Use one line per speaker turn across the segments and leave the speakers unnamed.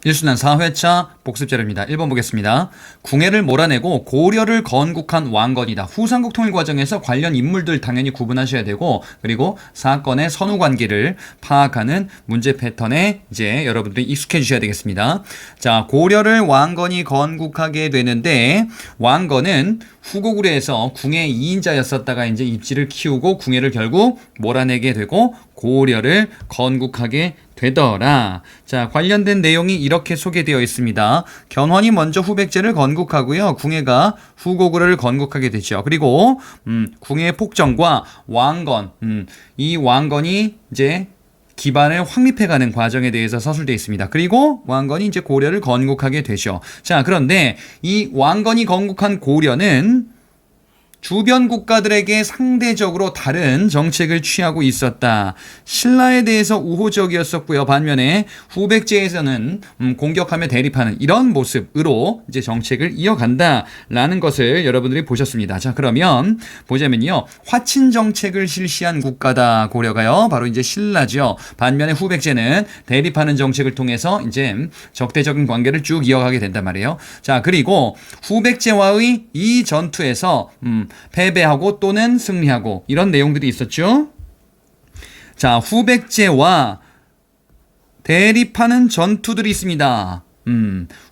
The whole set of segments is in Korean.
일순환 4회차 복습자료입니다. 1번 보겠습니다. 궁예를 몰아내고 고려를 건국한 왕건이다. 후삼국 통일 과정에서 관련 인물들 당연히 구분하셔야 되고, 그리고 사건의 선후 관계를 파악하는 문제 패턴에 이제 여러분들이 익숙해지셔야 되겠습니다. 자, 고려를 왕건이 건국하게 되는데, 왕건은 후고구려 해서 궁예 2인자였었다가 이제 입지를 키우고 궁예를 결국 몰아내게 되고 고려를 건국하게 되더라. 자, 관련된 내용이 이렇게 소개되어 있습니다. 견훤이 먼저 후백제를 건국하고요. 궁예가 후고구려를 건국하게 되죠. 그리고 궁예의 폭정과 왕건, 이 왕건이 이제 기반을 확립해가는 과정에 대해서 서술되어 있습니다. 그리고 왕건이 이제 고려를 건국하게 되죠. 자, 그런데 이 왕건이 건국한 고려는 주변 국가들에게 상대적으로 다른 정책을 취하고 있었다. 신라에 대해서 우호적이었었고요. 반면에 후백제에서는 공격하며 대립하는 이런 모습으로 이제 정책을 이어간다라는 것을 여러분들이 보셨습니다. 자, 그러면 보자면요. 화친 정책을 실시한 국가다. 고려가요. 바로 이제 신라죠. 반면에 후백제는 대립하는 정책을 통해서 이제 적대적인 관계를 쭉 이어가게 된단 말이에요. 자, 그리고 후백제와의 이 전투에서 패배하고 또는 승리하고 이런 내용들이 있었죠. 자, 후백제와 대립하는 전투들이 있습니다.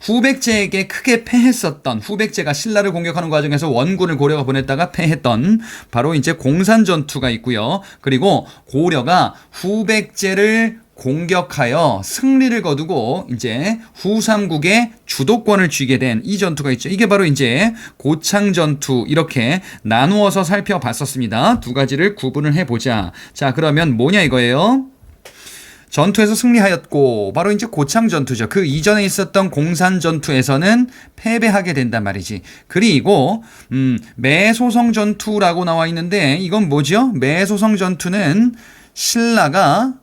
후백제에게 크게 패했었던, 후백제가 신라를 공격하는 과정에서 원군을 고려가 보냈다가 패했던 바로 이제 공산 전투가 있고요. 그리고 고려가 후백제를 공격하여 승리를 거두고 이제 후삼국의 주도권을 쥐게 된 이 전투가 있죠. 이게 바로 이제 고창 전투, 이렇게 나누어서 살펴봤었습니다. 두 가지를 구분을 해보자. 자, 그러면 뭐냐 이거예요? 전투에서 승리하였고 바로 이제 고창 전투죠. 그 이전에 있었던 공산 전투에서는 패배하게 된단 말이지. 그리고 매소성 전투라고 나와 있는데 이건 뭐죠? 매소성 전투는 신라가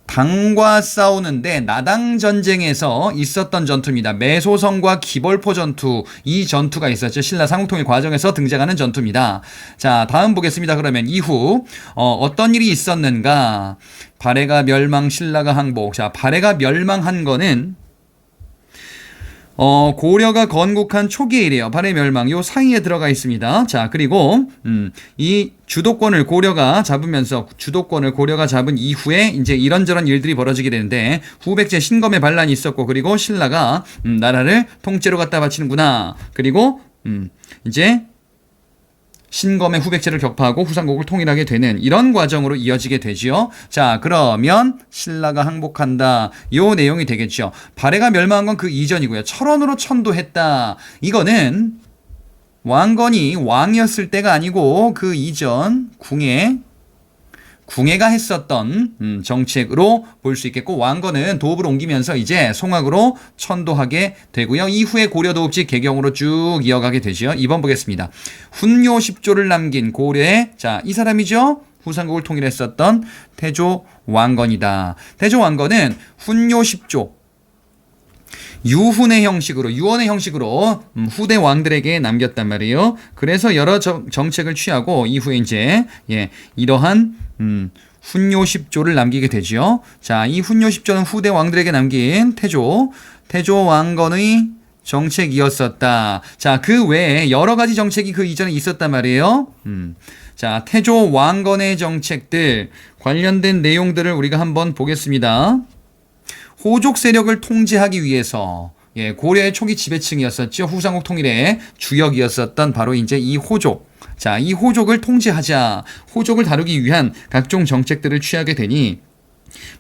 당과 싸우는데 나당 전쟁에서 있었던 전투입니다. 매소성과 기벌포 전투, 이 전투가 있었죠. 신라 삼국통일 과정에서 등장하는 전투입니다. 자, 다음 보겠습니다. 그러면 이후 어떤 일이 있었는가? 발해가 멸망, 신라가 항복. 자, 발해가 멸망한 거는 고려가 건국한 초기의 일이에요. 발해 멸망 요 사이에 들어가 있습니다. 자, 그리고 이 주도권을 고려가 잡으면서 주도권을 고려가 잡은 이후에 이제 이런저런 일들이 벌어지게 되는데 후백제 신검의 반란이 있었고 그리고 신라가 나라를 통째로 갖다 바치는구나. 그리고 이제 신검의 후백제를 격파하고 후삼국을 통일하게 되는 이런 과정으로 이어지게 되지요. 자, 그러면 신라가 항복한다. 요 내용이 되겠죠. 발해가 멸망한 건 그 이전이고요. 철원으로 천도했다. 이거는 왕건이 왕이었을 때가 아니고 그 이전 궁예가 했었던 정책으로 볼 수 있겠고, 왕건은 도읍을 옮기면서 이제 송악으로 천도하게 되고요. 이후에 고려 도읍지 개경으로 쭉 이어가게 되죠. 2번 보겠습니다. 훈요 10조를 남긴 고려의, 자, 이 사람이죠. 후삼국을 통일했었던 태조 왕건이다. 태조 왕건은 훈요 10조, 유훈의 형식으로, 유언의 형식으로 후대 왕들에게 남겼단 말이에요. 그래서 여러 정책을 취하고 이후에 이제 이러한 훈요 10조를 남기게 되죠. 자, 이 훈요 10조는 후대 왕들에게 남긴 태조 왕건의 정책이었었다. 자, 그 외에 여러 가지 정책이 그 이전에 있었단 말이에요. 자, 태조 왕건의 정책들 관련된 내용들을 우리가 한번 보겠습니다. 호족 세력을 통제하기 위해서, 고려의 초기 지배층이었었죠. 후삼국 통일의 주역이었었던 바로 이제 이 호족. 자, 이 호족을 통제하자, 호족을 다루기 위한 각종 정책들을 취하게 되니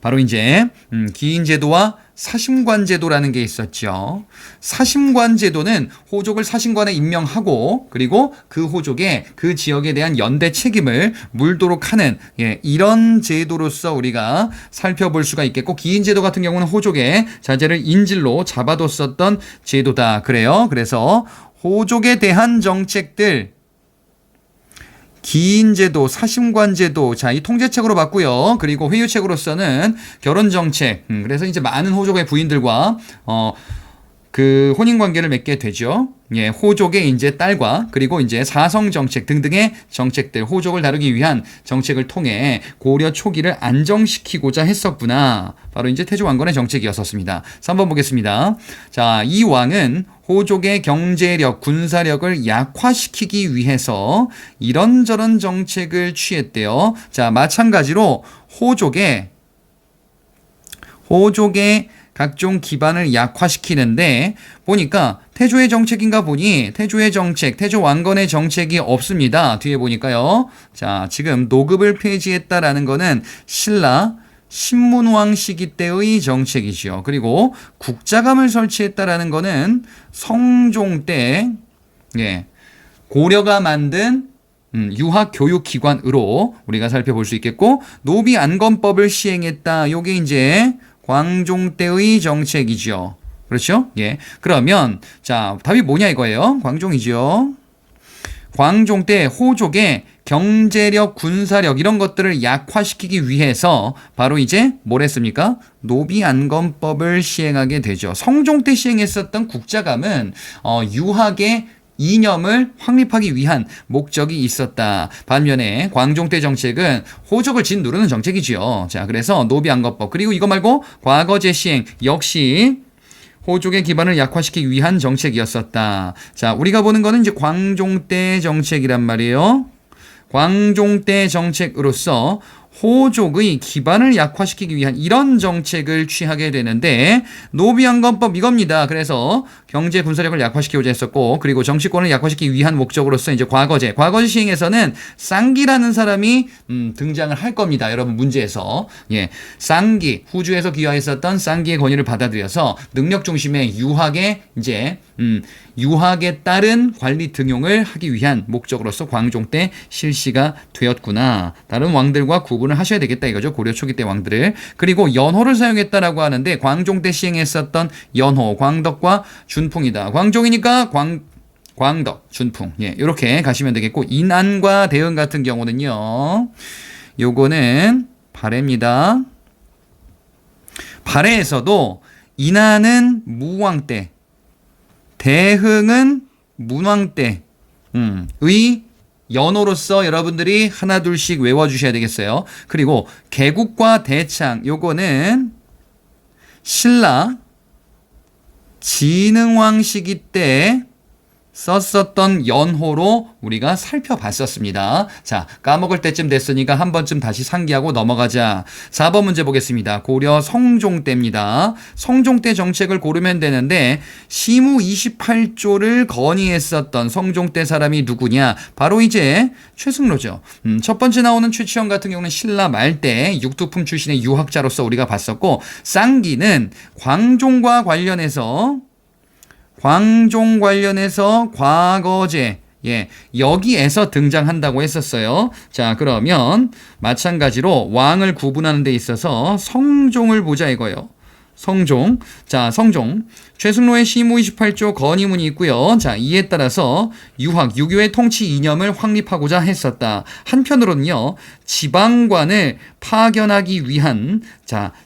바로 이제 기인제도와 사심관제도라는 게 있었죠. 사심관제도는 호족을 사심관에 임명하고 그리고 그 호족의 그 지역에 대한 연대 책임을 물도록 하는 이런 제도로서 우리가 살펴볼 수가 있겠고, 기인제도 같은 경우는 호족의 자제를 인질로 잡아뒀었던 제도다. 그래요. 그래서 호족에 대한 정책들, 기인제도, 사심관제도, 자, 이 통제책으로 봤고요. 그리고 회유책으로서는 결혼정책, 그래서 이제 많은 호족의 부인들과 그 혼인관계를 맺게 되죠. 예, 호족의 이제 딸과 그리고 이제 사성 정책 등등의 정책들, 호족을 다루기 위한 정책을 통해 고려 초기를 안정시키고자 했었구나. 바로 이제 태조 왕건의 정책이었었습니다. 3번 보겠습니다. 자, 이 왕은 호족의 경제력, 군사력을 약화시키기 위해서 이런저런 정책을 취했대요. 자, 마찬가지로 호족의 각종 기반을 약화시키는데 보니까 태조의 정책인가 보니 태조의 정책, 태조 왕건의 정책이 없습니다. 뒤에 보니까요. 자, 지금 노급을 폐지했다라는 거는 신라 신문왕 시기 때의 정책이죠. 그리고 국자감을 설치했다라는 거는 성종 때 고려가 만든 유학 교육 기관으로 우리가 살펴볼 수 있겠고, 노비 안건법을 시행했다. 요게 이제 광종 때의 정책이죠. 그렇죠? 예. 그러면 자, 답이 뭐냐 이거예요. 광종이죠. 광종 때 호족의 경제력, 군사력 이런 것들을 약화시키기 위해서 바로 이제 뭘 했습니까? 노비안건법을 시행하게 되죠. 성종 때 시행했었던 국자감은 유학의 이념을 확립하기 위한 목적이 있었다. 반면에 광종 때 정책은 호족을 짓누르는 정책이지요. 자, 그래서 노비안건법 그리고 이거 말고 과거제 시행 역시 호족의 기반을 약화시키기 위한 정책이었었다. 자, 우리가 보는 거는 이제 광종 때 정책이란 말이에요. 광종 때 정책으로서 호족의 기반을 약화시키기 위한 이런 정책을 취하게 되는데 노비안건법 이겁니다. 그래서 경제 군사력을 약화시키고자 했었고 그리고 정치권을 약화시키기 위한 목적으로서 이제 과거제 시행에서는 쌍기라는 사람이 등장을 할 겁니다. 여러분 문제에서 쌍기 후주에서 귀화했었던 쌍기의 권위를 받아들여서 능력 중심의 유학에 따른 관리 등용을 하기 위한 목적으로서 광종 때 실시가 되었구나. 다른 왕들과 구분을 하셔야 되겠다 이거죠. 고려 초기 때 왕들을. 그리고 연호를 사용했다라고 하는데 광종 때 시행했었던 연호, 광덕과 준풍이다. 광종이니까 광덕, 준풍. 이렇게 가시면 되겠고, 인안과 대응 같은 경우는요. 요거는 발해입니다. 발해에서도 인안은 무왕 때, 대흥은 문왕 때의 연호로서 여러분들이 하나 둘씩 외워주셔야 되겠어요. 그리고 개국과 대창 요거는 신라 진흥왕 시기 때 썼었던 연호로 우리가 살펴봤었습니다. 자, 까먹을 때쯤 됐으니까 한 번쯤 다시 상기하고 넘어가자. 4번 문제 보겠습니다. 고려 성종 때입니다. 성종 때 정책을 고르면 되는데 시무 28조를 건의했었던 성종 때 사람이 누구냐? 바로 이제 최승로죠. 첫 번째 나오는 최치원 같은 경우는 신라 말 때 육두품 출신의 유학자로서 우리가 봤었고, 쌍기는 광종과 관련해서 과거제 여기에서 등장한다고 했었어요. 자, 그러면 마찬가지로 왕을 구분하는 데 있어서 성종을 보자 이거예요. 성종. 자, 성종. 최승로의 시무 28조 건의문이 있고요. 자, 이에 따라서 유교의 통치 이념을 확립하고자 했었다. 한편으로는요, 지방관을 파견하기 위한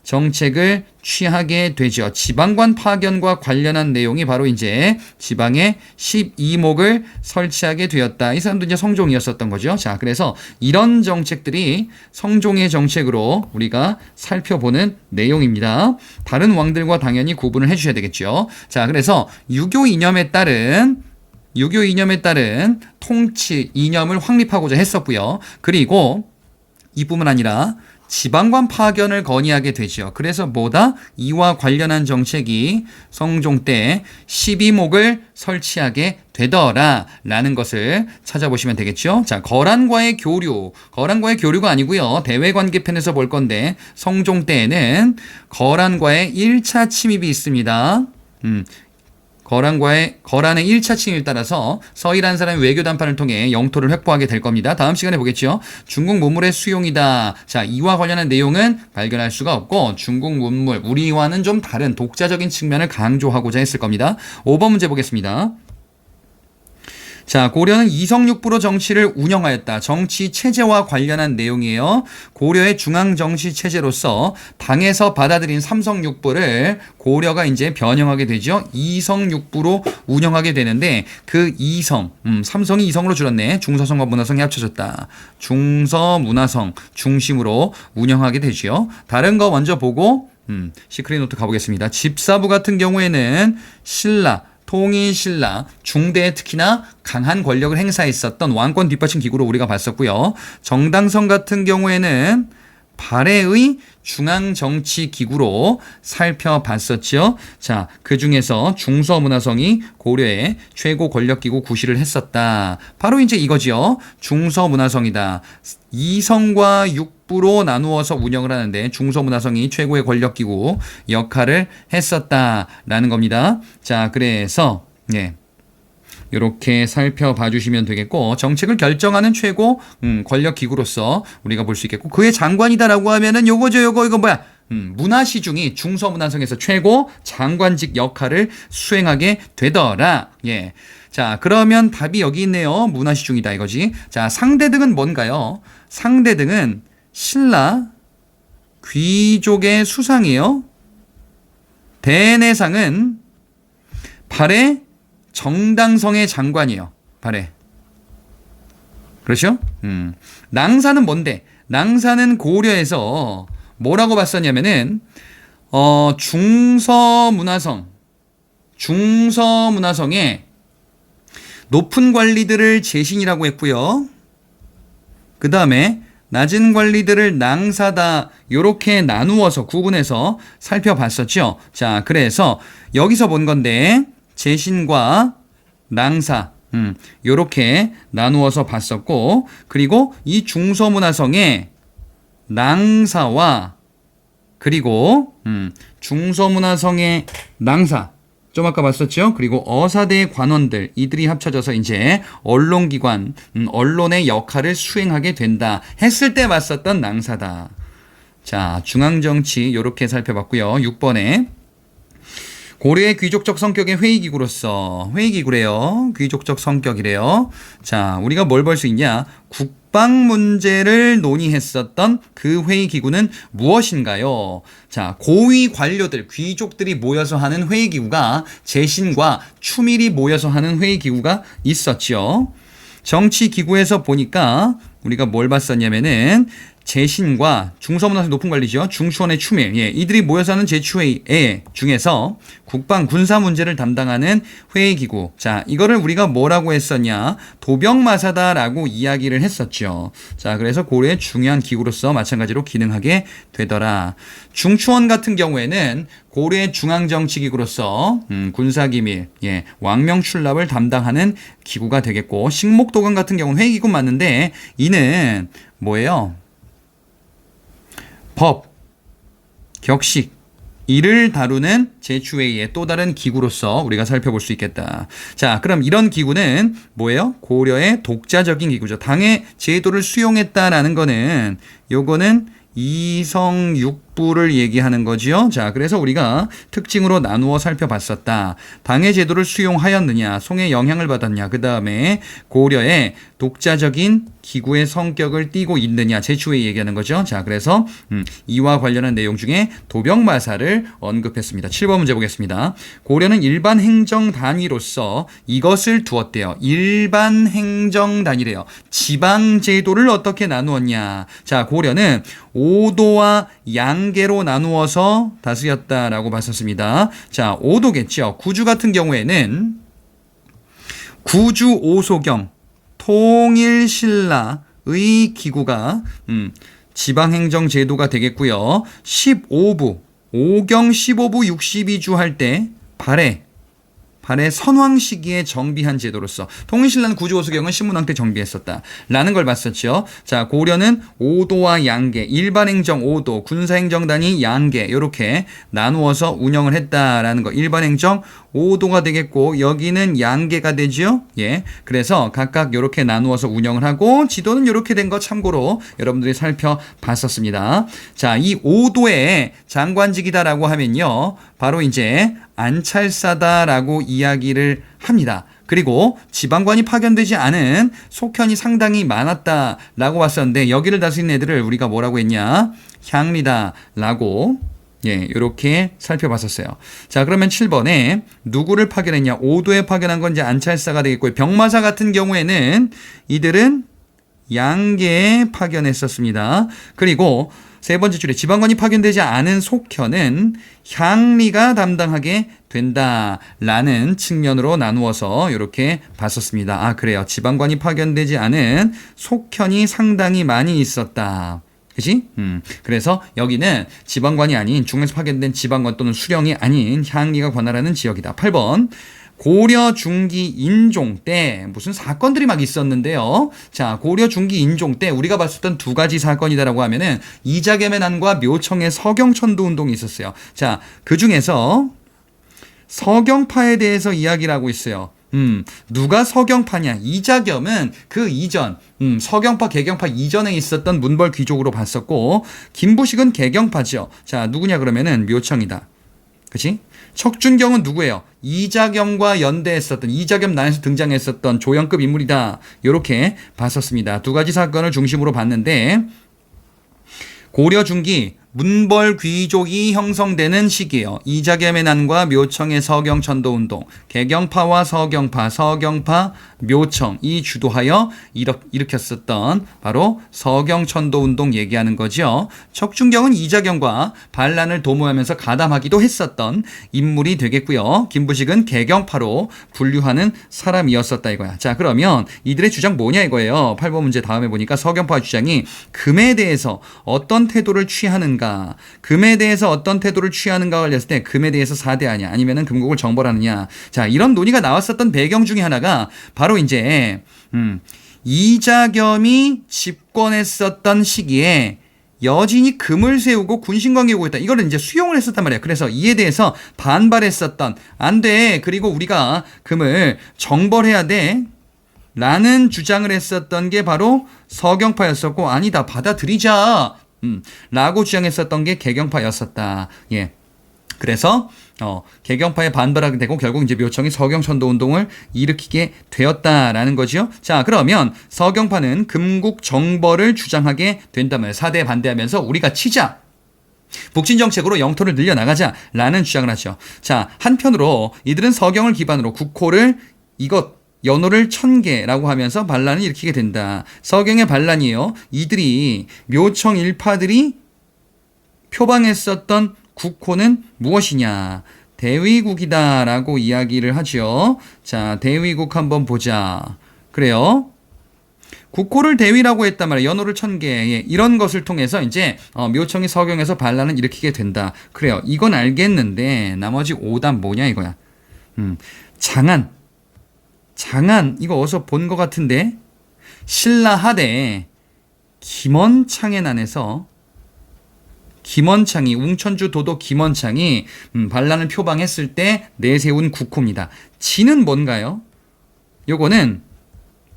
정책을 취하게 되죠. 지방관 파견과 관련한 내용이 바로 이제 지방에 12목을 설치하게 되었다. 이 사람도 이제 성종이었었던 거죠. 자, 그래서 이런 정책들이 성종의 정책으로 우리가 살펴보는 내용입니다. 다른 왕들과 당연히 구분을 해주셔야 되겠죠. 자, 그래서 유교 이념에 따른 통치 이념을 확립하고자 했었고요. 그리고 이뿐만 아니라 지방관 파견을 건의하게 되죠. 그래서 이와 관련한 정책이 성종 때 12목을 설치하게 되더라라는 것을 찾아보시면 되겠죠. 자, 거란과의 교류가 아니고요. 대외관계편에서 볼 건데 성종 때에는 거란과의 1차 침입이 있습니다. 거란의 1차 침입에 따라서 서희라는 사람이 외교談판을 통해 영토를 확보하게 될 겁니다. 다음 시간에 보겠죠. 중국 문물의 수용이다. 자, 이와 관련한 내용은 발견할 수가 없고 중국 문물, 우리와는 좀 다른 독자적인 측면을 강조하고자 했을 겁니다. 5번 문제 보겠습니다. 자, 고려는 이성육부로 정치를 운영하였다. 정치 체제와 관련한 내용이에요. 고려의 중앙 정치 체제로서 당에서 받아들인 삼성육부를 고려가 이제 변형하게 되죠. 이성육부로 운영하게 되는데 그 삼성이 이성으로 줄었네. 중서성과 문화성이 합쳐졌다. 중서문화성 중심으로 운영하게 되죠. 다른 거 먼저 보고 시크릿 노트 가보겠습니다. 집사부 같은 경우에는 신라 통일신라, 중대에 특히나 강한 권력을 행사했었던 왕권 뒷받침 기구로 우리가 봤었고요. 정당성 같은 경우에는 발해의 중앙정치기구로 살펴봤었죠. 자, 그 중에서 중서문화성이 고려의 최고 권력기구 구실을 했었다. 바로 이제 이거지요. 중서문화성이다. 이성과 육부로 나누어서 운영을 하는데 중서문화성이 최고의 권력기구 역할을 했었다라는 겁니다. 자, 그래서 이렇게 살펴봐 주시면 되겠고, 정책을 결정하는 최고 권력기구로서 우리가 볼 수 있겠고, 그의 장관이다라고 하면은 이거 뭐야? 문화시중이 중서문화성에서 최고 장관직 역할을 수행하게 되더라. 예. 자, 그러면 답이 여기 있네요. 문화시중이다 이거지. 자, 상대등은 뭔가요? 상대등은 신라 귀족의 수상이에요. 대내상은 발해 정당성의 장관이에요. 발해. 그렇죠? 낭사는 뭔데? 낭사는 고려에서 뭐라고 봤었냐면은 중서문화성의 높은 관리들을 제신이라고 했고요. 그 다음에 낮은 관리들을 낭사다 요렇게 나누어서 구분해서 살펴봤었죠. 자, 그래서 여기서 본 건데 제신과 낭사 요렇게 나누어서 봤었고, 그리고 이 중서문화성의 낭사와 그리고 중서문화성의 낭사 좀 아까 봤었죠. 그리고 어사대의 관원들 이들이 합쳐져서 이제 언론기관 언론의 역할을 수행하게 된다 했을 때 봤었던 낭사다. 자, 중앙정치 요렇게 살펴봤고요. 6번에 고려의 귀족적 성격의 회의기구래요. 귀족적 성격이래요. 자, 우리가 뭘 볼 수 있냐? 국방 문제를 논의했었던 그 회의기구는 무엇인가요? 자, 고위 관료들, 귀족들이 모여서 하는 회의기구가 제신과 추밀이 모여서 하는 회의기구가 있었죠. 정치기구에서 보니까 우리가 뭘 봤었냐면은 제신과 중서문화성 높은 관리죠. 중추원의 추밀. 이들이 모여서 하는 제추회의 중에서 국방 군사 문제를 담당하는 회의기구. 자, 이거를 우리가 뭐라고 했었냐? 도병마사다라고 이야기를 했었죠. 자, 그래서 고려의 중요한 기구로서 마찬가지로 기능하게 되더라. 중추원 같은 경우에는 고려의 중앙정치기구로서 군사기밀, 왕명출납을 담당하는 기구가 되겠고, 식목도관 같은 경우는 회의기구 맞는데 이는 뭐예요? 법, 격식, 이를 다루는 제추회의의 또 다른 기구로서 우리가 살펴볼 수 있겠다. 자, 그럼 이런 기구는 뭐예요? 고려의 독자적인 기구죠. 당의 제도를 수용했다라는 거는 요거는 이성육부를 얘기하는 거지요. 자, 그래서 우리가 특징으로 나누어 살펴봤었다. 당의 제도를 수용하였느냐, 송의 영향을 받았냐, 그 다음에 고려의 독자적인 기구의 성격을 띠고 있느냐, 제추회의 얘기하는 거죠. 자, 그래서 이와 관련한 내용 중에 도병마사를 언급했습니다. 7번 문제 보겠습니다. 고려는 일반 행정 단위로서 이것을 두었대요. 일반 행정 단위래요. 지방 제도를 어떻게 나누었냐. 자, 고려는 오도와 양계로 나누어서 다스렸다라고 봤었습니다. 자, 오도겠죠. 구주 같은 경우에는 구주 오소경 통일신라의 기구가 지방행정 제도가 되겠고요. 15부, 오경 15부 62주 할 때 발해 선왕 시기에 정비한 제도로서 통일신라는 구주오수경은 신문왕 때 정비했었다 라는 걸 봤었죠. 자, 고려는 오도와 양계, 일반행정 5도, 군사행정단위 양계 이렇게 나누어서 운영을 했다라는 거. 일반행정 5도가 되겠고 여기는 양계가 되죠. 그래서 각각 이렇게 나누어서 운영을 하고 지도는 이렇게 된 거 참고로 여러분들이 살펴봤었습니다. 자, 이 5도의 장관직이다라고 하면요, 바로 이제 안찰사다라고 이야기를 합니다. 그리고 지방관이 파견되지 않은 속현이 상당히 많았다라고 봤었는데 여기를 다스린 애들을 우리가 뭐라고 했냐? 향리다라고 이렇게 살펴봤었어요. 자, 그러면 7번에 누구를 파견했냐? 오도에 파견한 건 이제 안찰사가 되겠고요. 병마사 같은 경우에는 이들은 양계에 파견했었습니다. 그리고 세 번째 줄에 지방관이 파견되지 않은 속현은 향리가 담당하게 된다라는 측면으로 나누어서 이렇게 봤었습니다. 아, 그래요. 지방관이 파견되지 않은 속현이 상당히 많이 있었다. 그치? 그래서 여기는 지방관이 아닌 중에서 파견된 지방관 또는 수령이 아닌 향리가 관할하는 지역이다. 8번. 고려 중기 인종 때 무슨 사건들이 막 있었는데요. 자, 고려 중기 인종 때 우리가 봤었던 두 가지 사건이다라고 하면은 이자겸의 난과 묘청의 서경천도 운동이 있었어요. 자, 그 중에서 서경파에 대해서 이야기를 하고 있어요. 누가 서경파냐? 이자겸은 그 이전, 서경파, 개경파 이전에 있었던 문벌 귀족으로 봤었고, 김부식은 개경파죠. 자, 누구냐 그러면은 묘청이다. 그치? 척준경은 누구예요? 이자겸과 연대했었던, 이자겸 난에서 등장했었던 조연급 인물이다. 이렇게 봤었습니다. 두 가지 사건을 중심으로 봤는데, 고려 중기 문벌 귀족이 형성되는 시기예요. 이자겸의 난과 묘청의 서경천도 운동, 개경파와 서경파, 서경파, 묘청 이 주도하여 일으켰었던 바로 서경천도 운동 얘기하는 거죠. 척준경은 이자겸과 반란을 도모하면서 가담하기도 했었던 인물이 되겠고요. 김부식은 개경파로 분류하는 사람이었었다 이거야. 자, 그러면 이들의 주장 뭐냐 이거예요. 8번 문제 다음에 보니까 서경파 주장이 금에 대해서 어떤 태도를 취하는가, 금에 대해서 어떤 태도를 취하는가 걸렸을 때 금에 대해서 사대하냐 아니면은 금국을 정벌하느냐. 자, 이런 논의가 나왔었던 배경 중에 하나가 바로 이제 이자겸이 집권했었던 시기에 여진이 금을 세우고 군신관계 오고 있다. 이거를 이제 수용을 했었단 말이에요. 그래서 이에 대해서 반발했었던, 안 돼. 그리고 우리가 금을 정벌해야 돼. 라는 주장을 했었던 게 바로 서경파였었고, 아니다. 받아들이자. 라고 주장했었던 게 개경파였었다. 예. 그래서 개경파에 반발하게 되고 결국 이제 묘청이 서경천도 운동을 일으키게 되었다라는 거죠. 자, 그러면 서경파는 금국 정벌을 주장하게 된다면 사대에 반대하면서 우리가 치자. 북진 정책으로 영토를 늘려나가자라는 주장을 하죠. 자, 한편으로 이들은 서경을 기반으로 국호를 연호를 1000개라고 하면서 반란을 일으키게 된다. 서경의 반란이에요. 이들이 묘청 일파들이 표방했었던 국호는 무엇이냐? 대위국이다라고 이야기를 하죠. 자, 대위국 한번 보자. 그래요. 국호를 대위라고 했단 말이에요. 연호를 1000개. 이런 것을 통해서 이제 묘청이 서경에서 반란을 일으키게 된다. 그래요. 이건 알겠는데 나머지 5단 뭐냐 이거야. 장안 이거 어디서 본 것 같은데 신라하대 김원창의 난에서 김원창이 웅천주 도도 김원창이 반란을 표방했을 때 내세운 국호입니다. 지는 뭔가요? 요거는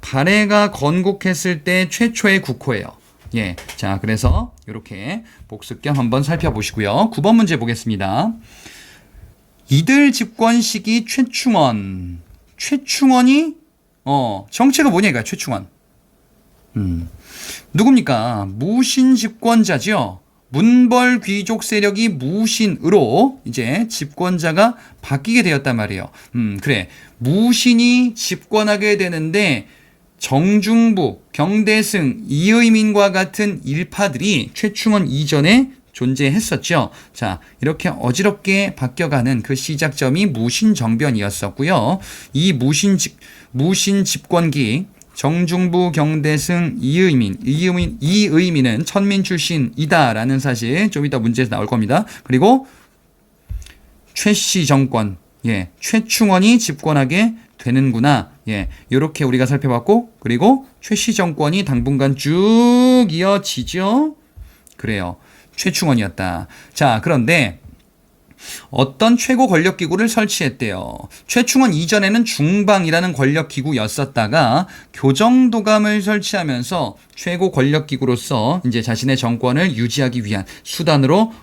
발해가 건국했을 때 최초의 국호예요. 예, 자, 그래서 이렇게 복습 겸 한번 살펴보시고요. 9번 문제 보겠습니다. 이들 집권 시기 최충원이 정체가 뭐냐 이거야. 최충원 누굽니까? 무신 집권자죠. 문벌 귀족 세력이 무신으로 이제 집권자가 바뀌게 되었단 말이에요. 그래, 무신이 집권하게 되는데 정중부, 경대승, 이의민과 같은 일파들이 최충원 이전에 존재했었죠. 자, 이렇게 어지럽게 바뀌어가는 그 시작점이 무신정변이었었고요. 이 무신 집권기 정중부, 경대승, 이의민은 천민 출신이다라는 사실 좀 이따 문제에서 나올 겁니다. 그리고 최씨 정권, 최충원이 집권하게 되는구나. 이렇게 우리가 살펴봤고, 그리고 최씨 정권이 당분간 쭉 이어지죠. 그래요. 최충원이었다. 자, 그런데 어떤 최고 권력기구를 설치했대요. 최충원 이전에는 중방이라는 권력기구였었다가 교정도감을 설치하면서 최고 권력기구로서 이제 자신의 정권을 유지하기 위한 수단으로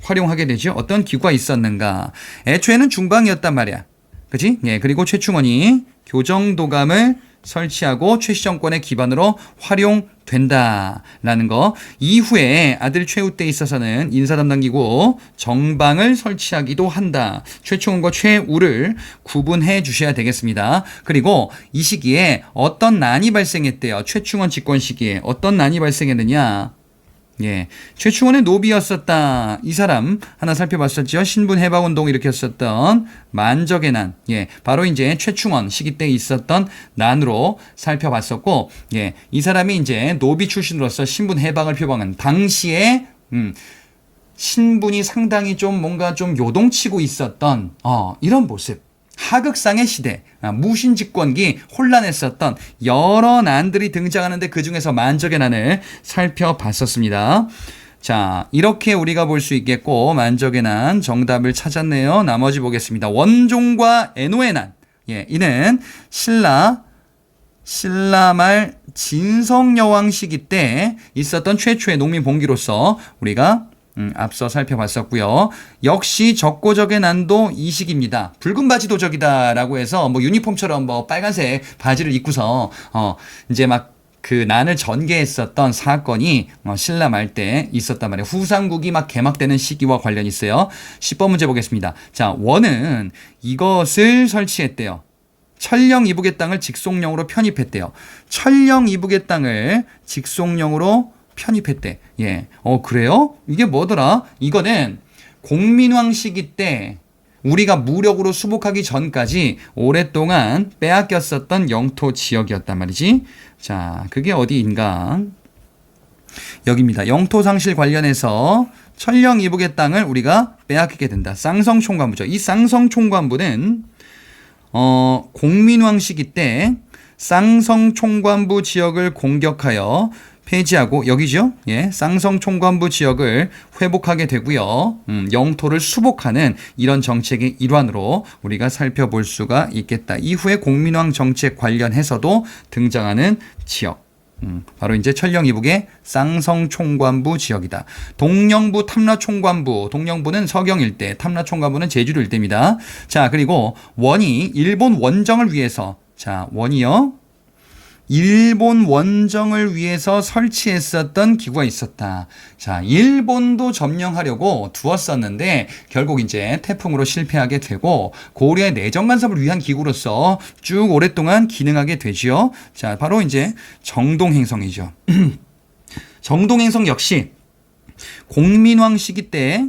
활용하게 되죠. 어떤 기구가 있었는가? 애초에는 중방이었단 말이야. 그치? 예, 그리고 최충원이 교정도감을 설치하고 최씨 정권의 기반으로 활용된다라는 거. 이후에 아들 최우 때 있어서는 인사 담당 기구 정방을 설치하기도 한다. 최충원과 최우를 구분해 주셔야 되겠습니다. 그리고 이 시기에 어떤 난이 발생했대요. 최충원 집권 시기에 어떤 난이 발생했느냐. 예, 최충원의 노비였었다. 이 사람 하나 살펴봤었죠. 신분 해방 운동 일으켰었던 만적의 난. 예, 바로 이제 최충원 시기 때 있었던 난으로 살펴봤었고, 예, 이 사람이 이제 노비 출신으로서 신분 해방을 표방한 당시에 신분이 상당히 좀 뭔가 좀 요동치고 있었던 이런 모습. 하극상의 시대, 무신집권기 혼란했었던 여러 난들이 등장하는데 그중에서 만적의 난을 살펴봤었습니다. 자, 이렇게 우리가 볼 수 있겠고 만적의 난 정답을 찾았네요. 나머지 보겠습니다. 원종과 애노의 난. 예, 이는 신라 말 진성여왕 시기 때 있었던 최초의 농민 봉기로서 우리가 앞서 살펴봤었고요. 역시 적고적의 난도 이 시기입니다. 붉은 바지 도적이다라고 해서 뭐 유니폼처럼 뭐 빨간색 바지를 입고서 이제 막 그 난을 전개했었던 사건이 신라 말 때 있었단 말이에요. 후삼국이 막 개막되는 시기와 관련이 있어요. 10번 문제 보겠습니다. 자, 원은 이것을 설치했대요. 천령 이북의 땅을 직송령으로 편입했대요. 천령 이북의 땅을 직송령으로 편입했대. 예. 그래요? 이게 뭐더라? 이거는 공민왕 시기 때 우리가 무력으로 수복하기 전까지 오랫동안 빼앗겼었던 영토 지역이었단 말이지. 자, 그게 어디인가? 여기입니다. 영토 상실 관련해서 천령 이북의 땅을 우리가 빼앗기게 된다. 쌍성총관부죠. 이 쌍성총관부는 공민왕 시기 때 쌍성총관부 지역을 공격하여 폐지하고 여기죠. 예, 쌍성총관부 지역을 회복하게 되고요. 영토를 수복하는 이런 정책의 일환으로 우리가 살펴볼 수가 있겠다. 이후에 공민왕 정책 관련해서도 등장하는 지역. 바로 이제 천령 이북의 쌍성총관부 지역이다. 동령부 탐라총관부, 동령부는 서경 일대, 탐라총관부는 제주도 일대입니다. 자, 그리고 원이 일본 원정을 위해서, 자, 원이요. 일본 원정을 위해서 설치했었던 기구가 있었다. 자, 일본도 점령하려고 두었었는데 결국 이제 태풍으로 실패하게 되고 고려의 내정 간섭을 위한 기구로서 쭉 오랫동안 기능하게 되지요. 자, 바로 이제 정동행성이죠. 정동행성 역시 공민왕 시기 때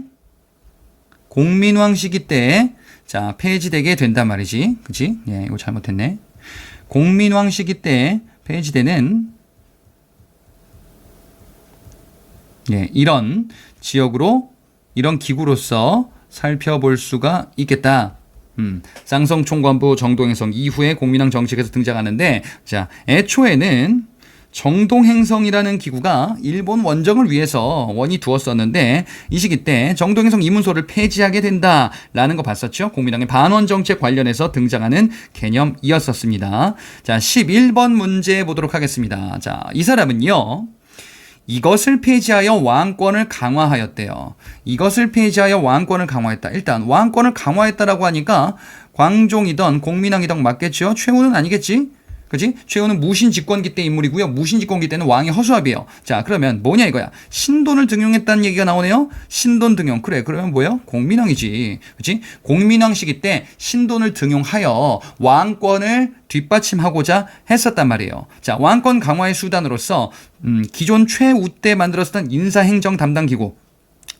자, 폐지되게 된단 말이지. 그치? 예, 이거 잘못했네. 공민왕 시기 때 폐지되는 이런 지역으로 이런 기구로서 살펴볼 수가 있겠다. 쌍성총관부 정동행성 이후에 공민왕 정책에서 등장하는데 자, 애초에는 정동행성이라는 기구가 일본 원정을 위해서 원이 두었었는데 이 시기 때 정동행성 이문소를 폐지하게 된다라는 거 봤었죠. 공민왕의 반원 정책 관련해서 등장하는 개념이었었습니다. 자, 11번 문제 보도록 하겠습니다. 자, 이 사람은요. 이것을 폐지하여 왕권을 강화하였대요. 이것을 폐지하여 왕권을 강화했다. 일단 왕권을 강화했다라고 하니까 광종이던 공민왕이던 맞겠죠. 최후는 아니겠지. 그치? 최후는 무신집권기 때 인물이고요. 무신집권기 때는 왕이 허수아비예요. 자, 그러면 뭐냐 이거야. 신돈을 등용했다는 얘기가 나오네요. 신돈 등용. 그래, 그러면 뭐예요? 공민왕이지. 그치? 공민왕 시기 때 신돈을 등용하여 왕권을 뒷받침하고자 했었단 말이에요. 자, 왕권 강화의 수단으로서 기존 최우 때 만들었던 인사행정 담당 기구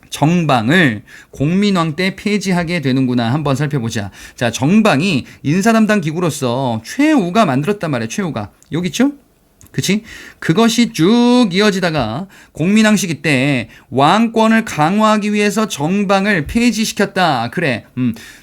정방을 공민왕 때 폐지하게 되는구나. 한번 살펴보자. 자, 정방이 인사담당 기구로서 최우가 만들었단 말이에요. 최우가. 여기 있죠? 그치? 그것이 쭉 이어지다가 공민왕 시기 때 왕권을 강화하기 위해서 정방을 폐지시켰다. 그래.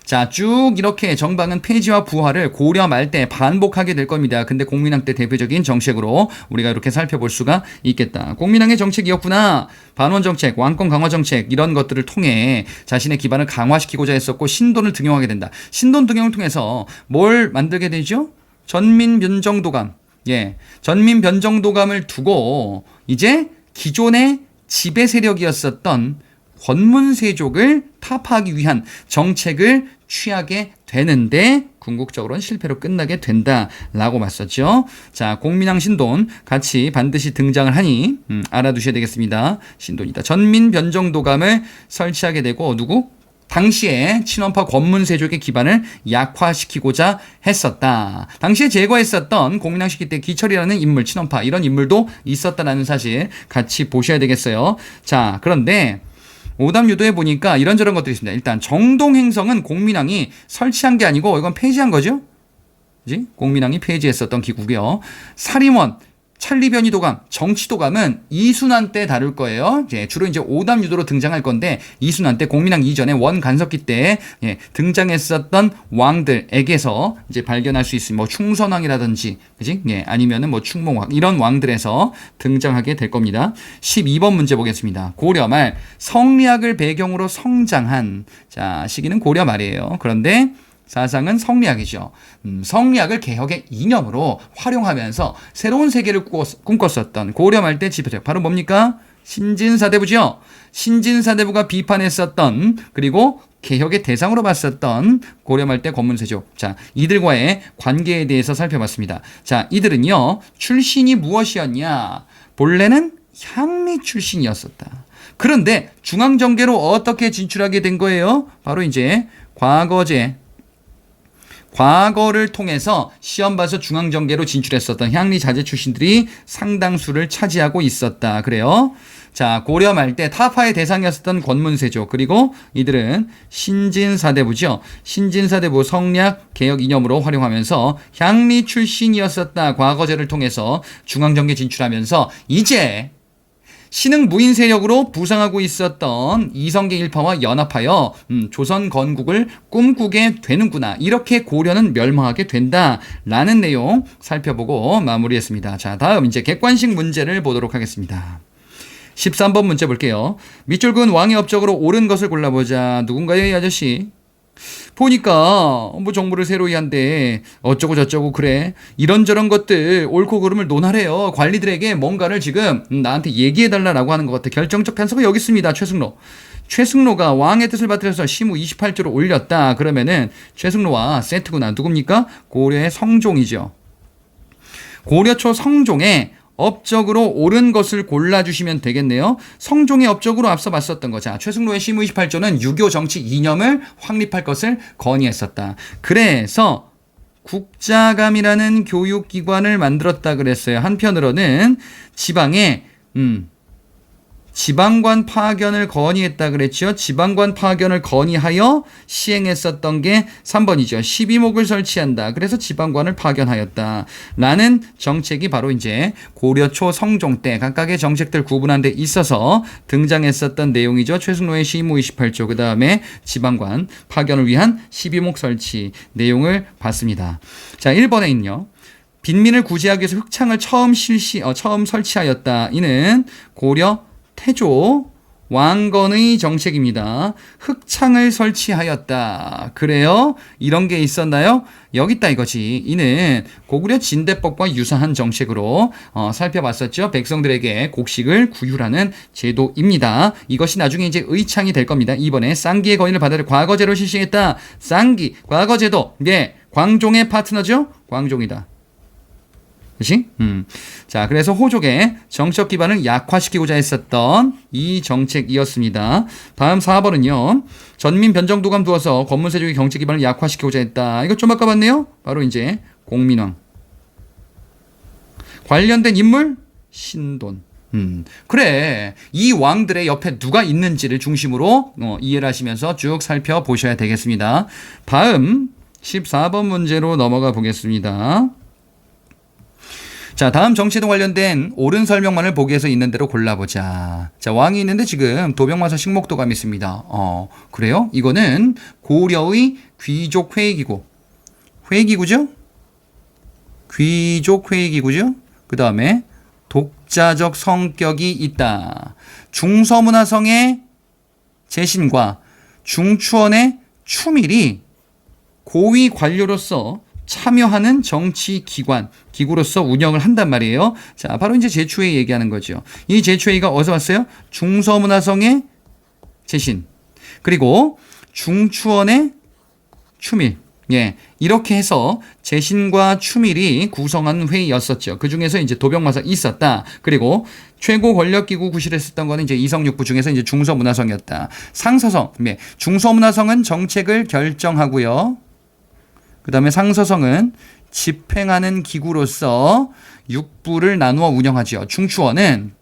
자, 쭉 이렇게 정방은 폐지와 부활을 고려 말 때 반복하게 될 겁니다. 근데 공민왕 때 대표적인 정책으로 우리가 이렇게 살펴볼 수가 있겠다. 공민왕의 정책이었구나. 반원 정책, 왕권 강화 정책 이런 것들을 통해 자신의 기반을 강화시키고자 했었고 신돈을 등용하게 된다. 신돈 등용을 통해서 뭘 만들게 되죠? 전민 변정도감. 예, 전민 변정도감을 두고 이제 기존의 지배 세력이었었던 권문세족을 타파하기 위한 정책을 취하게 되는데 궁극적으로는 실패로 끝나게 된다라고 봤었죠. 자, 공민왕 신돈 같이 반드시 등장을 하니 알아두셔야 되겠습니다. 신돈이다. 전민 변정도감을 설치하게 되고 누구? 당시에 친원파 권문세족의 기반을 약화시키고자 했었다. 당시에 제거했었던 공민왕 시기 때 기철이라는 인물, 친원파 이런 인물도 있었다라는 사실 같이 보셔야 되겠어요. 자, 그런데 오답유도에 보니까 이런저런 것들이 있습니다. 일단 정동행성은 공민왕이 설치한 게 아니고 이건 폐지한 거죠. 그지? 공민왕이 폐지했었던 기구고요. 사림원, 찰리변이도감, 정치도감은 이순환 때 다룰 거예요. 주로 이제 오답유도로 등장할 건데 이순환 때 공민왕 이전에 원간섭기 때 등장했었던 왕들에게서 이제 발견할 수 있으면 뭐 충선왕이라든지, 그지? 아니면은 뭐 충몽왕 이런 왕들에서 등장하게 될 겁니다. 12번 문제 보겠습니다. 고려 말 성리학을 배경으로 성장한 자 시기는 고려 말이에요. 그런데 사상은 성리학이죠. 성리학을 개혁의 이념으로 활용하면서 새로운 세계를 꿈꿨었던 고려 말 때 지배력 바로 뭡니까? 신진사대부죠. 신진사대부가 비판했었던 그리고 개혁의 대상으로 봤었던 고려 말 때 권문세족. 자, 이들과의 관계에 대해서 살펴봤습니다. 자, 이들은요 출신이 무엇이었냐? 본래는 향리 출신이었었다. 그런데 중앙정계로 어떻게 진출하게 된 거예요? 바로 이제 과거를 통해서 시험 봐서 중앙정계로 진출했었던 향리 자제 출신들이 상당수를 차지하고 있었다. 그래요. 자, 고려 말 때 타파의 대상이었었던 권문세족 그리고 이들은 신진사대부죠. 신진사대부 성리학 개혁 이념으로 활용하면서 향리 출신이었었다. 과거제를 통해서 중앙정계 진출하면서 이제 신흥 무인 세력으로 부상하고 있었던 이성계 일파와 연합하여 조선 건국을 꿈꾸게 되는구나. 이렇게 고려는 멸망하게 된다라는 내용 살펴보고 마무리했습니다. 자, 다음 이제 객관식 문제를 보도록 하겠습니다. 13번 문제 볼게요. 밑줄 그은 왕의 업적으로 옳은 것을 골라보자. 누군가요, 이 아저씨? 보니까 뭐 정보를 새로이 한데 어쩌고 저쩌고 그래 이런저런 것들 옳고 그름을 논하래요. 관리들에게 뭔가를 지금 나한테 얘기해달라고 하는 것 같아. 결정적 단서가 여기 있습니다. 최승로가 왕의 뜻을 받들어서 시무 28조를 올렸다. 그러면은 최승로와 세트구나. 누굽니까? 고려의 성종이죠. 고려 초 성종의 업적으로 옳은 것을 골라주시면 되겠네요. 성종의 업적으로 앞서 봤었던 거. 자, 최승로의 시무 28조는 유교 정치 이념을 확립할 것을 건의했었다. 그래서 국자감이라는 교육기관을 만들었다 그랬어요. 한편으로는 지방에 지방관 파견을 건의했다 그랬죠. 지방관 파견을 건의하여 시행했었던 게 3번이죠. 12목을 설치한다. 그래서 지방관을 파견하였다. 라는 정책이 바로 이제 고려 초 성종 때 각각의 정책들 구분한 데 있어서 등장했었던 내용이죠. 최승로의 시무 28조 그 다음에 지방관 파견을 위한 12목 설치 내용을 봤습니다. 자, 1번에 있는요. 빈민을 구제하기 위해서 흑창을 처음 설치하였다. 이는 고려 태조 왕건의 정책입니다. 흑창을 설치하였다. 그래요? 이런 게 있었나요? 여기 있다 이거지. 이는 고구려 진대법과 유사한 정책으로 살펴봤었죠. 백성들에게 곡식을 구휼하는 제도입니다. 이것이 나중에 이제 의창이 될 겁니다. 이번에 쌍기의 건의를 받아 과거제로 실시했다. 쌍기, 과거제도. 네, 광종의 파트너죠? 광종이다. 그치? 자, 그래서 호족의 정책 기반을 약화시키고자 했었던 이 정책이었습니다. 다음 4번은요. 전민 변정도감 두어서 권문세족의 정책 기반을 약화시키고자 했다. 이거 좀 아까 봤네요. 바로 이제 공민왕. 관련된 인물? 신돈. 그래. 이 왕들의 옆에 누가 있는지를 중심으로 이해를 하시면서 쭉 살펴보셔야 되겠습니다. 다음 14번 문제로 넘어가 보겠습니다. 자, 다음 정치도 관련된 옳은 설명만을 보기에서 있는 대로 골라보자. 자, 왕이 있는데 지금 도병마사 식목도감이 있습니다. 그래요? 이거는 고려의 귀족 회의기구. 회의기구죠? 귀족 회의기구죠? 그 다음에 독자적 성격이 있다. 중서문화성의 재신과 중추원의 추밀이 고위 관료로서 참여하는 정치 기구로서 운영을 한단 말이에요. 자, 바로 이제 제추회의 얘기하는 거죠. 이 제추회의가 어디서 왔어요? 중서문화성의 재신, 그리고 중추원의 추밀. 예, 이렇게 해서 재신과 추밀이 구성한 회의였었죠. 그 중에서 이제 도병마사 있었다. 그리고 최고 권력기구 구실에 썼던 거는 이제 이성육부 중에서 이제 중서문화성이었다. 상서성. 예, 중서문화성은 정책을 결정하고요. 그 다음에 상서성은 집행하는 기구로서 육부를 나누어 운영하지요. 중추원은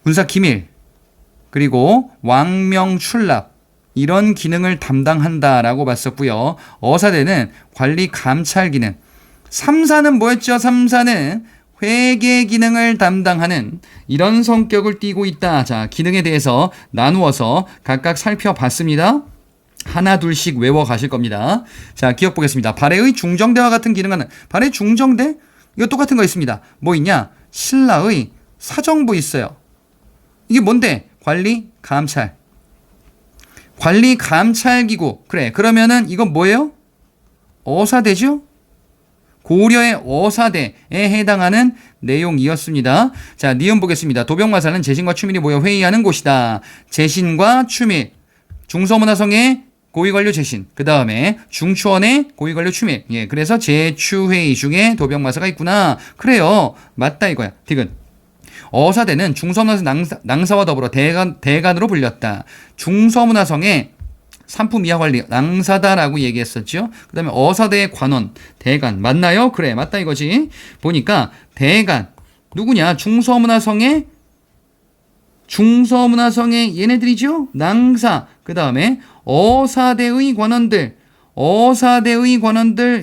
군사기밀, 그리고 왕명출납, 이런 기능을 담당한다라고 봤었고요. 어사대는 관리 감찰 기능. 삼사는 뭐였죠? 삼사는 회계 기능을 담당하는 이런 성격을 띠고 있다. 자, 기능에 대해서 나누어서 각각 살펴봤습니다. 하나 둘씩 외워 가실 겁니다. 자, 기억 보겠습니다. 발해의 중정대와 같은 기능은 발해 중정대? 이거 똑같은 거 있습니다. 뭐 있냐? 신라의 사정부 있어요. 이게 뭔데? 관리 감찰. 관리 감찰기구. 그래. 그러면은 이건 뭐예요? 어사대죠? 고려의 어사대에 해당하는 내용이었습니다. 자, 니은 보겠습니다. 도병마사는 재신과 추밀이 모여 회의하는 곳이다. 재신과 추밀. 중서문화성의 고위관료 재신. 그 다음에 중추원의 고위관료 추밀. 예, 그래서 제추회의 중에 도병마사가 있구나. 그래요. 맞다 이거야. 디귿. 어사대는 중서문화성 낭사와 더불어 대간으로 불렸다. 중서문화성의 산품 이하 관리 낭사다라고 얘기했었죠. 그 다음에 어사대의 관원 대간 맞나요? 그래 맞다 이거지. 보니까 대간 누구냐? 중서문화성의 얘네들이죠. 낭사. 그 다음에 어사대의 관원들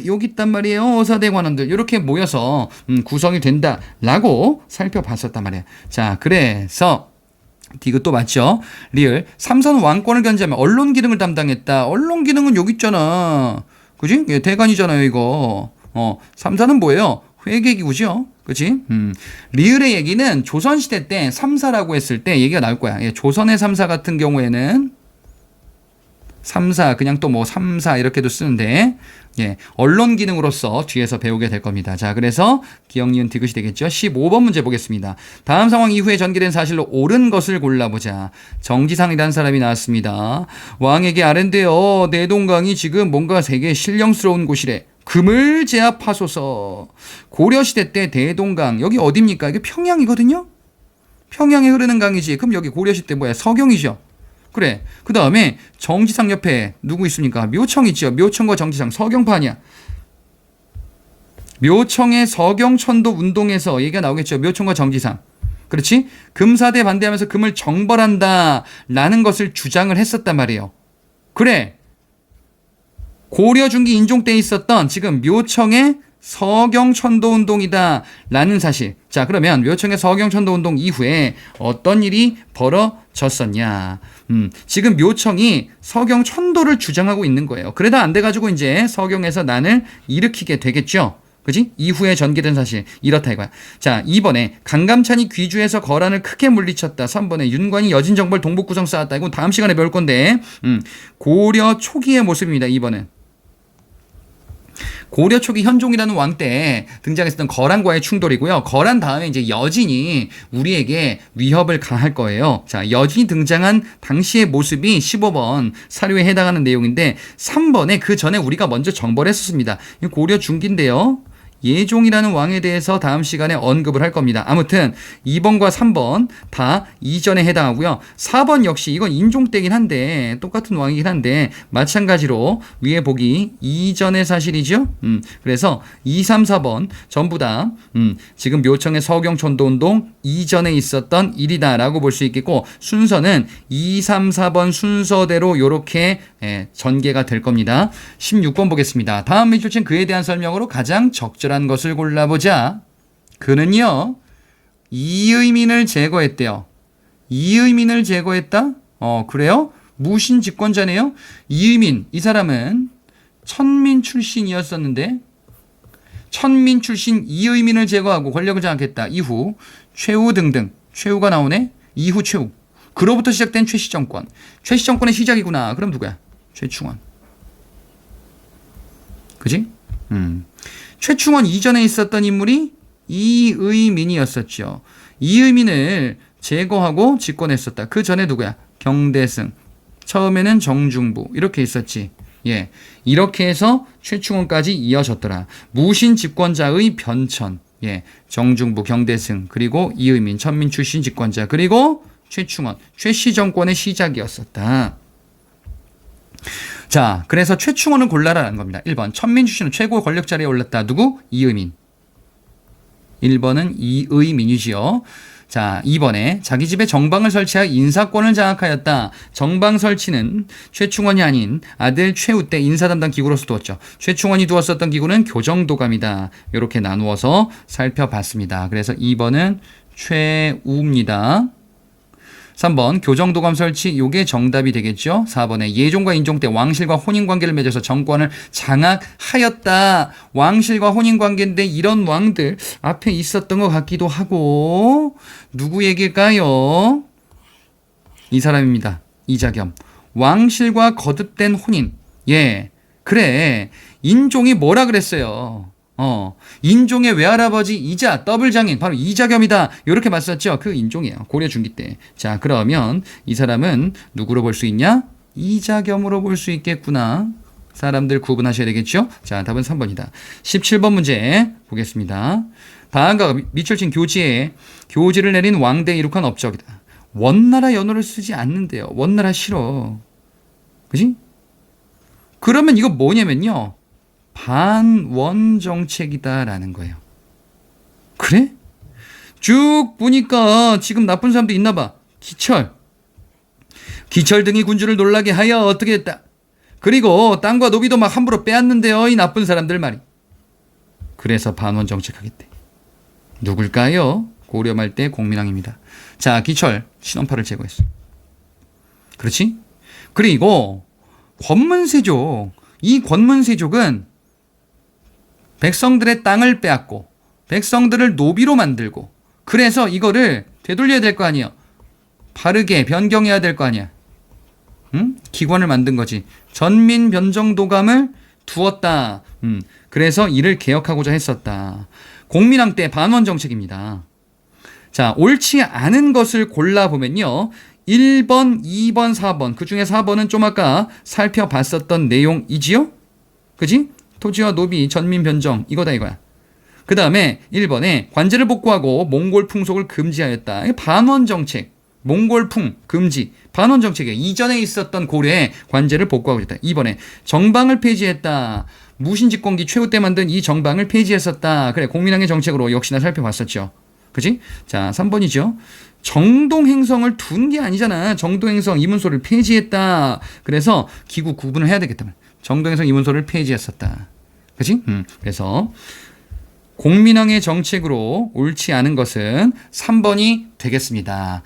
여기 있단 말이에요. 어사대 관원들 이렇게 모여서 구성이 된다라고 살펴봤었단 말이에요. 자, 그래서 디귿도 맞죠? 리을 삼사는 왕권을 견제하면 언론 기능을 담당했다. 언론 기능은 여기 있잖아. 그지? 예, 대관이잖아요 이거. 삼사는 뭐예요? 회계기구죠. 그치? 리을의 얘기는 조선시대 때 삼사라고 했을 때 얘기가 나올 거야. 예, 조선의 삼사 같은 경우에는 삼사 그냥 또 뭐 삼사 이렇게도 쓰는데 예, 언론 기능으로서 뒤에서 배우게 될 겁니다. 자, 그래서 기억 니은 디귿이 되겠죠. 15번 문제 보겠습니다. 다음 상황 이후에 전개된 사실로 옳은 것을 골라보자. 정지상이라는 사람이 나왔습니다. 왕에게 아랜데요. 내동강이 지금 뭔가 되게 신령스러운 곳이래. 금을 제압하소서. 고려시대 때 대동강 여기 어딥니까? 이게 평양이거든요. 평양에 흐르는 강이지. 그럼 여기 고려시대 때 뭐야? 서경이죠. 그래. 그 다음에 정지상 옆에 누구 있습니까? 묘청 있죠. 묘청과 정지상 서경판이야. 묘청의 서경천도 운동에서 얘기가 나오겠죠. 묘청과 정지상. 그렇지? 금사대 반대하면서 금을 정벌한다 라는 것을 주장을 했었단 말이에요. 그래. 고려 중기 인종 때 있었던 지금 묘청의 서경천도 운동이다 라는 사실. 자, 그러면 묘청의 서경천도 운동 이후에 어떤 일이 벌어졌었냐. 지금 묘청이 서경천도를 주장하고 있는 거예요. 그러다 안 돼가지고 이제 서경에서 난을 일으키게 되겠죠. 그지? 이후에 전개된 사실 이렇다 이거야. 자, 2번에 강감찬이 귀주에서 거란을 크게 물리쳤다. 3번에 윤관이 여진정벌 동북구성 쌓았다. 이건 다음 시간에 배울 건데 고려 초기의 모습입니다. 2번은 고려 초기 현종이라는 왕 때 등장했었던 거란과의 충돌이고요. 거란 다음에 이제 여진이 우리에게 위협을 가할 거예요. 자, 여진이 등장한 당시의 모습이 15번 사료에 해당하는 내용인데 3번에 그 전에 우리가 먼저 정벌했었습니다. 고려 중기인데요. 예종이라는 왕에 대해서 다음 시간에 언급을 할 겁니다. 아무튼 2번과 3번 다 이전에 해당하고요. 4번 역시 이건 인종 때긴 한데 똑같은 왕이긴 한데 마찬가지로 위에 보기 이전의 사실이죠. 그래서 2, 3, 4번 전부 다 지금 묘청의 서경천도운동 이전에 있었던 일이다라고 볼 수 있겠고 순서는 2, 3, 4번 순서대로 이렇게 전개가 될 겁니다. 16번 보겠습니다. 다음 밑줄친 그에 대한 설명으로 가장 적절한 것을 골라보자. 그는요 이의민을 제거했대요. 이의민을 제거했다? 그래요? 무신 집권자네요. 이의민 이 사람은 천민 출신이었었는데 천민 출신 이의민을 제거하고 권력을 장악했다. 이후 최후 등등 최후가 나오네. 이후 최후 그로부터 시작된 최씨 정권. 최씨 정권의 시작이구나. 그럼 누구야? 최충원. 그지? 최충원 이전에 있었던 인물이 이의민이었었죠. 이의민을 제거하고 집권했었다. 그 전에 누구야? 경대승. 처음에는 정중부. 이렇게 있었지. 예. 이렇게 해서 최충원까지 이어졌더라. 무신 집권자의 변천. 예. 정중부, 경대승, 그리고 이의민, 천민 출신 집권자, 그리고 최충원, 최씨 정권의 시작이었었다. 자, 그래서 최충원을 골라라라는 겁니다. 1번, 천민 출신은 최고 권력 자리에 올랐다. 누구? 이의민. 1번은 이의민이지요. 자, 2번에 자기 집에 정방을 설치하여 인사권을 장악하였다. 정방 설치는 최충원이 아닌 아들 최우 때 인사 담당 기구로서 두었죠. 최충원이 두었었던 기구는 교정도감이다. 이렇게 나누어서 살펴봤습니다. 그래서 2번은 최우입니다. 3번 교정도감 설치, 요게 정답이 되겠죠. 4번에 예종과 인종 때 왕실과 혼인관계를 맺어서 정권을 장악하였다. 왕실과 혼인관계인데 이런 왕들 앞에 있었던 것 같기도 하고, 누구 얘기일까요? 이 사람입니다. 이자겸. 왕실과 거듭된 혼인. 예, 그래. 인종이 뭐라 그랬어요? 인종의 외할아버지 이자 더블 장인 바로 이자겸이다. 이렇게 맞섰죠. 그 인종이에요. 고려 중기 때. 자, 그러면 이 사람은 누구로 볼 수 있냐? 이자겸으로 볼 수 있겠구나. 사람들 구분하셔야 되겠죠? 자, 답은 3번이다. 17번 문제 보겠습니다. 다음과 미철진 교지에 교지를 내린 왕대에 이룩한 업적이다. 원나라 연호를 쓰지 않는데요. 원나라 싫어. 그지? 그러면 이거 뭐냐면요. 반원 정책이다라는 거예요. 그래? 쭉 보니까 지금 나쁜 사람도 있나 봐. 기철 등이 군주를 놀라게 하여 어떻게 했다. 그리고 땅과 노비도 막 함부로 빼앗는데요. 이 나쁜 사람들 말이. 그래서 반원 정책하겠대. 누굴까요? 고려 말 때 공민왕입니다. 자, 기철 신원파를 제거했어. 그렇지? 그리고 권문세족. 이 권문세족은 백성들의 땅을 빼앗고 백성들을 노비로 만들고, 그래서 이거를 되돌려야 될 거 아니에요. 바르게 변경해야 될 거 아니야. 응? 기관을 만든 거지. 전민변정도감을 두었다. 그래서 이를 개혁하고자 했었다. 공민왕 때 반원 정책입니다. 자, 옳지 않은 것을 골라보면요. 1번, 2번, 4번. 그중에 4번은 좀 아까 살펴봤었던 내용이지요? 그지? 토지와 노비, 전민 변정, 이거다 이거야. 그 다음에 1번에 관제를 복구하고 몽골 풍속을 금지하였다. 반원 정책, 몽골풍 금지, 반원 정책이에요. 이전에 있었던 고려에 관제를 복구하고 있다. 2번에 정방을 폐지했다. 무신집권기 최후 때 만든 이 정방을 폐지했었다. 그래, 공민왕의 정책으로 역시나 살펴봤었죠. 그지? 자, 3번이죠. 정동행성을 둔 게 아니잖아. 정동행성 이문소를 폐지했다. 그래서 기구 구분을 해야 되겠다. 정동행성 이문소를 폐지했었다. 그치? 그래서 공민왕의 정책으로 옳지 않은 것은 3번이 되겠습니다.